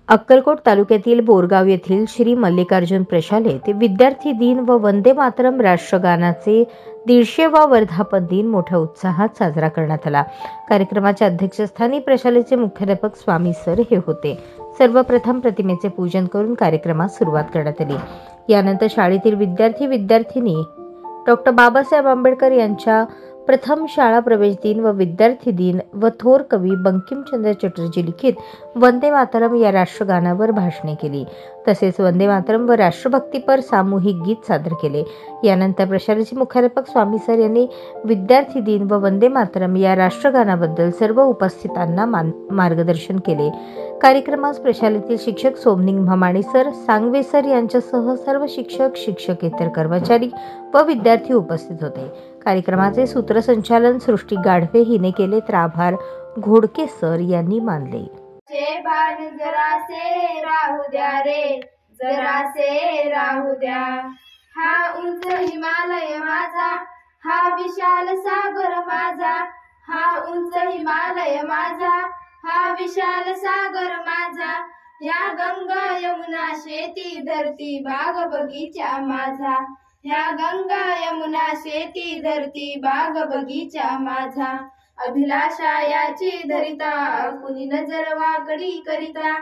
अक्कलकोट तालुक्यातील बोरगाव येथील श्री मल्लिकार्जुन प्रशालेत विद्यार्थी दिन व वंदे मातरम राष्ट्रगानाचे 150वा वर्धापन दिन मोठ्या उत्साहात साजरा करण्यात आला। कार्यक्रमाच्या अध्यक्षस्थानी प्रशालेचे मुख्याध्यापक स्वामी सर हे होते। सर्वप्रथम प्रतिमेचे पूजन करून कार्यक्रमास सुरुवात करण्यात आली। यानंतर शाळेतील विद्यार्थी-विद्यार्थिनी डॉक्टर बाबासाहेब आंबेडकर यांच्या प्रथम शाळा प्रवेश दिन व विद्यार्थी दिन व थोर कवी बंकिमचंद्र चटर्जी लिखित वंदे मातरम या राष्ट्रगानावर भाषणे केली। तसेच वंदे मातरम व राष्ट्रभक्तीपर सामूहिक गीत सादर केले। यानंतर प्रशालेचे मुख्याध्यापक स्वामी सर यांनी विद्यार्थी दिन व वंदे मातरम या राष्ट्रगानाबद्दल सर्व उपस्थितांना मार्गदर्शन केले। कार्यक्रमास प्रशालेतील शिक्षक सोमनिंग भमाणी सर, सांगवे सर यांच्यासह सर्व शिक्षक, शिक्षकेतर कर्मचारी व विद्यार्थी उपस्थित होते। कार्यक्रमाचे सूत्रसंचालन सृष्टी गाढवे हिने केले तर आभार घोडके सर यांनी मानले। जरासे राहू द्या रे, जरासे राहू द्या। हा उंच हिमालय माझा, हा विशाल सागर माझा। हा उंच हिमालय माझा, हा विशाल सागर माझा। या गंगा यमुना शेती धरती बाग बगीचा माझा। ह्या गंगा यमुना शेती धरती बाग बगीचा माझा। अभिलाषा याची धरिता कुणी नजर वाकडी करिता।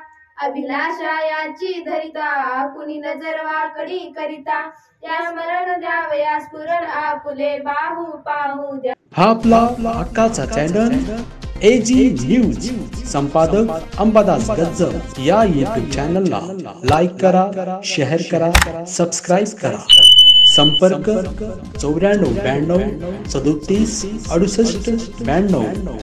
अभिलाषा याची धरिता कुणी नजर वाकडी करिता। या स्मरण द्यावया स्फुरण आपुले बाहू पाहू द्या। हा आपला हक्काचा चॅनल AG न्यूज। संपादक अंबादास गज्जर। या YouTube चॅनलला लाईक करा, शेअर करा, सबस्क्राईब करा। संपर्क 94 92 37 68 92।